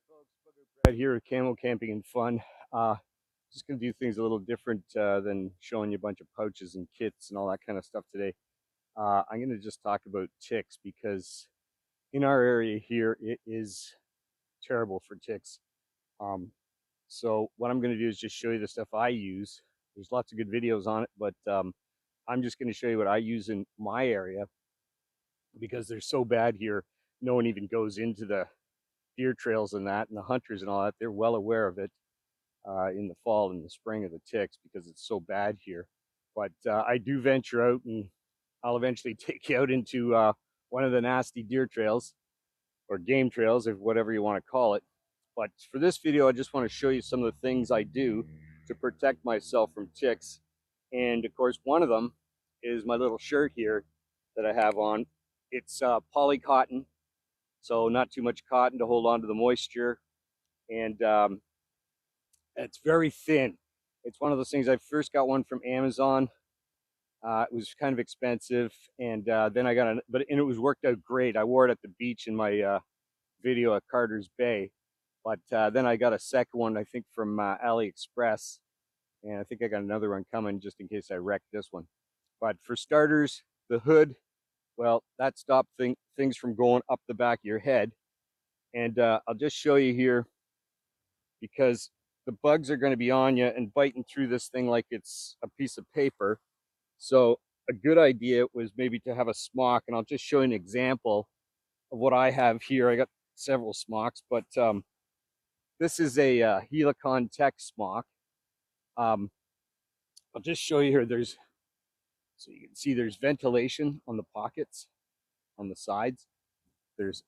Folks, Booger Brad here with Camel Camping and Fun. Just going to do things a little different than showing you a bunch of pouches and kits and all that kind of stuff today. I'm going to just talk about ticks because in our area here, it is terrible for ticks. Um, so what I'm going to do is just show you the stuff I use. There's lots of good videos on it, but I'm just going to show you what I use in my area because they're so bad here. No one even goes into the deer trails and that, and the hunters and all that. They're well aware of it in the fall and the spring of the ticks because it's so bad here. But I do venture out, and I'll eventually take you out into one of the nasty deer trails or game trails, if whatever you want to call it. But for this video, I just want to show you some of the things I do to protect myself from ticks. And of course, one of them is my little shirt here that I have on. It's poly cotton, so not too much cotton to hold on to the moisture. And it's very thin. It's one of those things. I first got one from Amazon. It was kind of expensive, and then I got and it was worked out great. I wore it at the beach in my video at Carter's Bay, but then I got a second one, I think from AliExpress, and I think I got another one coming just in case I wreck this one. But for starters, the hood, well, that stopped things from going up the back of your head, and I'll just show you here because the bugs are going to be on you and biting through this thing like it's a piece of paper. So a good idea was maybe to have a smock, and I'll just show you an example of what I have here. I got several smocks, but this is a Helicon Tech smock. Um, I'll just show you here. So you can see there's ventilation on the pockets, on the sides. There's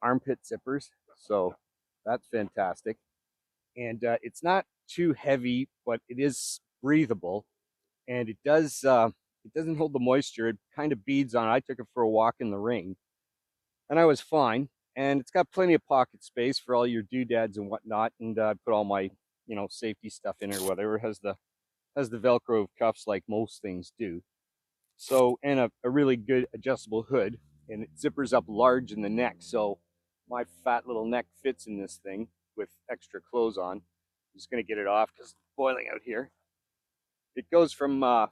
armpit zippers, so that's fantastic. And it's not too heavy, but it is breathable, and it doesn't hold the moisture. It kind of beads on it. I took it for a walk in the rain, and I was fine. And it's got plenty of pocket space for all your doodads and whatnot. And I put all my safety stuff in or whatever. It has the Velcro cuffs like most things do. So and a really good adjustable hood, and it zippers up large in the neck. So my fat little neck fits in this thing with extra clothes on. I'm just gonna get it off because it's boiling out here. It goes from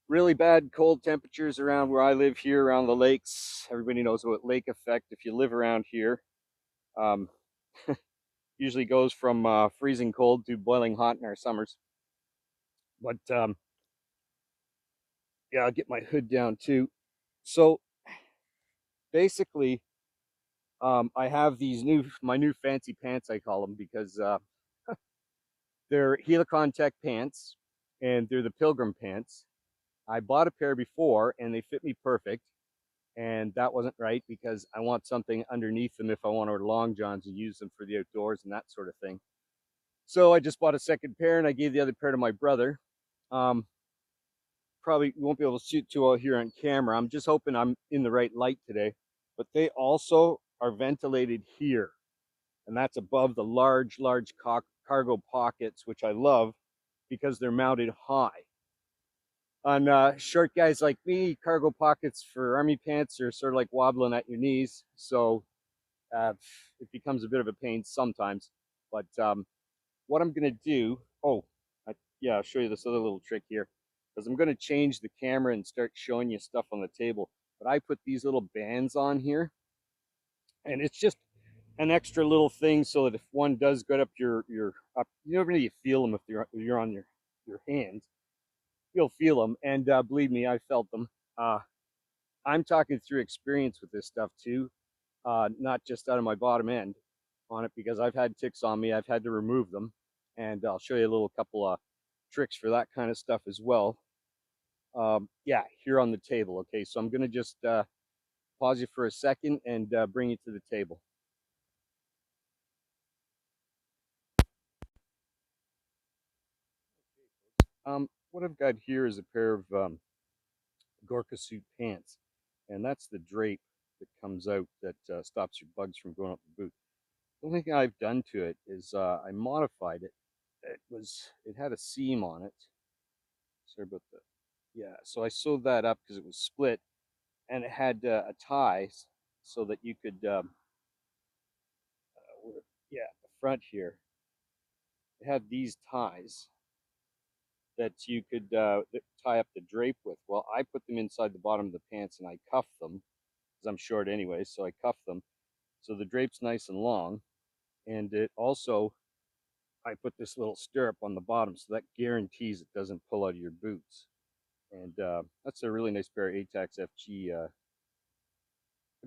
really bad cold temperatures around where I live here around the lakes. Everybody knows what lake effect if you live around here. Um, Usually goes from freezing cold to boiling hot in our summers. But yeah, I'll get my hood down too. So basically, I have these my new fancy pants, I call them, because they're Helicon Tech pants, and they're the Pilgrim pants. I bought a pair before, and they fit me perfect. And that wasn't right because I want something underneath them if I want to wear long johns and use them for the outdoors and that sort of thing. So I just bought a second pair, and I gave the other pair to my brother. Um, Probably won't be able to shoot too well here on camera. I'm just hoping I'm in the right light today. But they also are ventilated here, and that's above the large cargo pockets, which I love because they're mounted high. On short guys like me, cargo pockets for army pants are sort of like wobbling at your knees, so uh, it becomes a bit of a pain sometimes. But what I'm gonna do, yeah, I'll show you this other little trick here, because I'm gonna change the camera and start showing you stuff on the table. But I put these little bands on here, and it's just an extra little thing so that if one does get up your up, you never really feel them if you're on your hands. You'll feel them, and believe me, I felt them. I'm talking through experience with this stuff too, not just out of my bottom end on it because I've had ticks on me. I've had to remove them, and I'll show you a little couple of tricks for that kind of stuff as well. Yeah, here on the table. Okay, so I'm gonna just pause you for a second and bring you to the table. What I've got here is a pair of Gorka suit pants, and that's the drape that comes out that stops your bugs from going up the boot. The only thing I've done to it is I modified it. It had a seam on it. Sorry about the yeah. So I sewed that up because it was split, and it had a tie so that you could yeah, the front here, it had these ties that you could tie up the drape with. Well, I put them inside the bottom of the pants and I cuff them because I'm short anyway, so I cuff them. So the drape's nice and long, and it also, I put this little stirrup on the bottom, so that guarantees it doesn't pull out of your boots. And that's a really nice pair of ATAX FG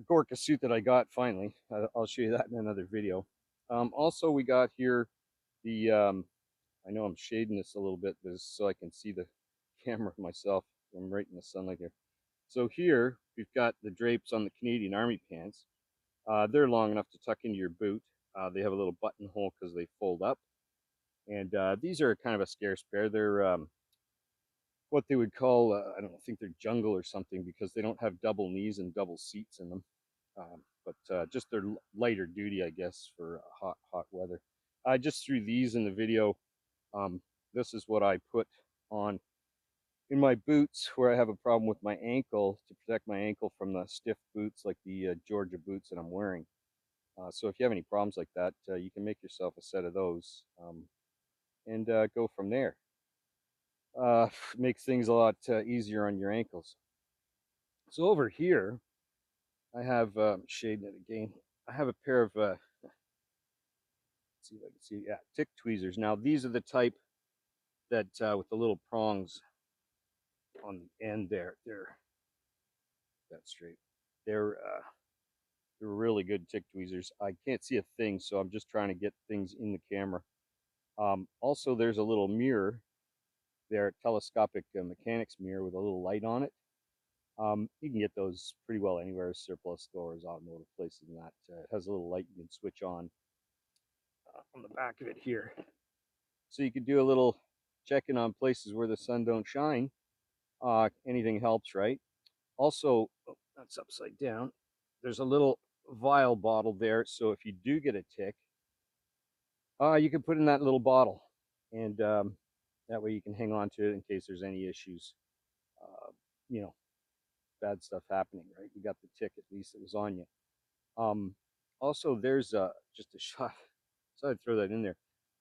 Gorka suit that I got finally. I'll show you that in another video. Also, we got here the, I know I'm shading this a little bit so I can see the camera myself. I'm right in the sunlight here. So here, we've got the drapes on the Canadian Army pants. They're long enough to tuck into your boot. They have a little buttonhole because they fold up. And these are kind of a scarce pair. They're what they would call, I don't think they're jungle or something because they don't have double knees and double seats in them. But just they're lighter duty, I guess, for hot weather. I just threw these in the video. This is what I put on in my boots where I have a problem with my ankle to protect my ankle from the stiff boots like the Georgia boots that I'm wearing. So if you have any problems like that, you can make yourself a set of those and go from there. Makes things a lot easier on your ankles. So over here, I have shading it again. I have a pair of let's see if I can see. Yeah, tick tweezers. Now these are the type that with the little prongs on the end there. They're that straight. They're really good tick tweezers. I can't see a thing, so I'm just trying to get things in the camera. Also, there's a little mirror there, telescopic mechanics mirror with a little light on it. You can get those pretty well anywhere, surplus stores, automotive places, and that. It has a little light you can switch on the back of it here. So you could do a little checking on places where the sun don't shine. Anything helps, right? Also, oh, that's upside down. There's a little vial bottle there, so if you do get a tick, you can put in that little bottle, and that way you can hang on to it in case there's any issues. You know, bad stuff happening, right? You got the tick, at least it was on you. Um, Also, there's just a shot, so I'd throw that in there.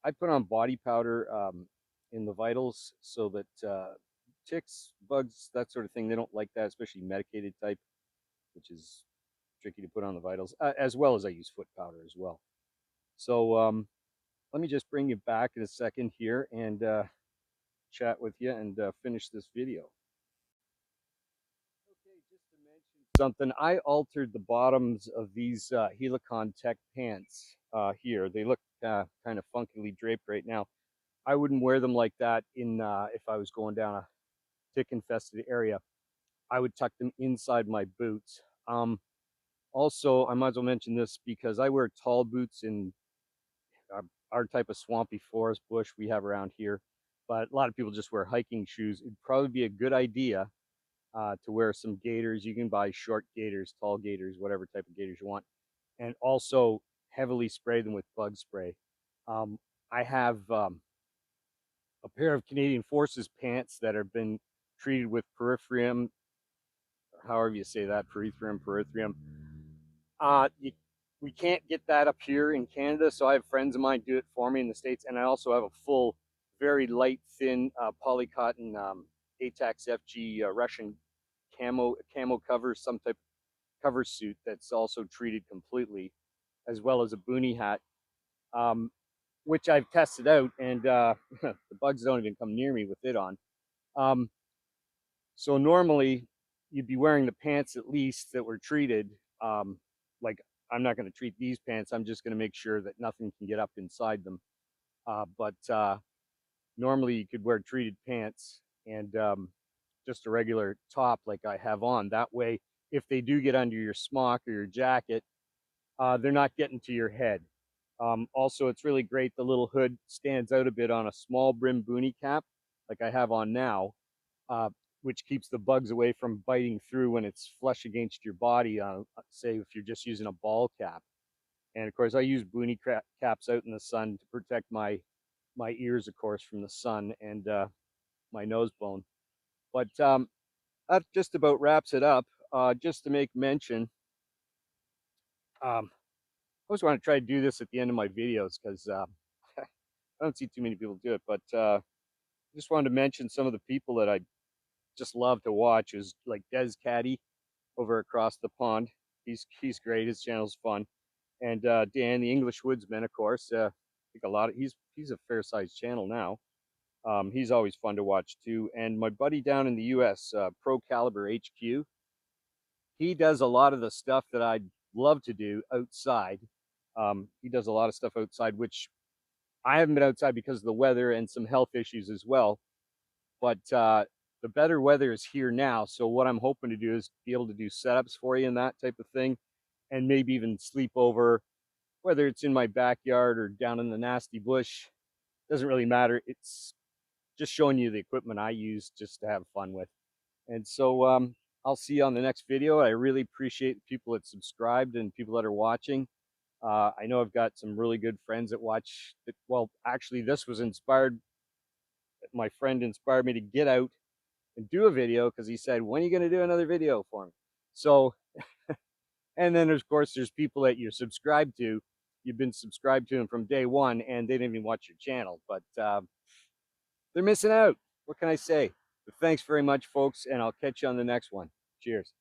I put on body powder in the vitals so that ticks, bugs, that sort of thing, they don't like that, especially medicated type, which is tricky to put on the vitals, as well as I use foot powder as well. So let me just bring you back in a second here and chat with you and finish this video. Okay, just to mention something, I altered the bottoms of these Helicon Tech pants here. They look kind of funkily draped right now. I wouldn't wear them like that in if I was going down a tick infested area. I would tuck them inside my boots. Also, I might as well mention this because I wear tall boots in our type of swampy forest bush we have around here, but a lot of people just wear hiking shoes. It'd probably be a good idea to wear some gaiters. You can buy short gaiters, tall gaiters, whatever type of gaiters you want, and also heavily spray them with bug spray. Um, I have a pair of Canadian Forces pants that have been treated with peripherum, however you say that, perithrium. We can't get that up here in Canada, so I have friends of mine do it for me in the States, and I also have a full, very light, thin polycotton ATAX FG Russian camo cover, some type of cover suit that's also treated completely, as well as a boonie hat, which I've tested out, and the bugs don't even come near me with it on. Um, so normally you'd be wearing the pants at least that were treated. Like I'm not going to treat these pants. I'm just going to make sure that nothing can get up inside them. But normally you could wear treated pants and just a regular top like I have on. That way, if they do get under your smock or your jacket, they're not getting to your head. Also, it's really great. The little hood stands out a bit on a small brim boonie cap like I have on now, uh, which keeps the bugs away from biting through when it's flush against your body, say if you're just using a ball cap. And of course, I use boonie caps out in the sun to protect my ears, of course, from the sun and my nose bone. But that just about wraps it up. Just to make mention, um, always want to try to do this at the end of my videos because I don't see too many people do it. But just wanted to mention some of the people that I just love to watch is like Des Caddy over across the pond. He's great. His channel's fun. And Dan, the English Woodsman, of course. I think a lot of he's a fair sized channel now. He's always fun to watch too. And my buddy down in the U.S., Pro Caliber HQ, he does a lot of the stuff that I'd love to do outside. He does a lot of stuff outside, which I haven't been outside because of the weather and some health issues as well. But the better weather is here now. So what I'm hoping to do is be able to do setups for you and that type of thing, and maybe even sleep over, whether it's in my backyard or down in the nasty bush. Doesn't really matter. It's just showing you the equipment I use just to have fun with. And so I'll see you on the next video. I really appreciate the people that subscribed and people that are watching. I know I've got some really good friends that watch. Well, actually, this was inspired. My friend inspired me to get out and do a video because he said, "When are you going to do another video for me?" So, and then of course, there's people that you're subscribed to. You've been subscribed to them from day one, and they didn't even watch your channel, but they're missing out. What can I say? But thanks very much, folks, and I'll catch you on the next one. Cheers.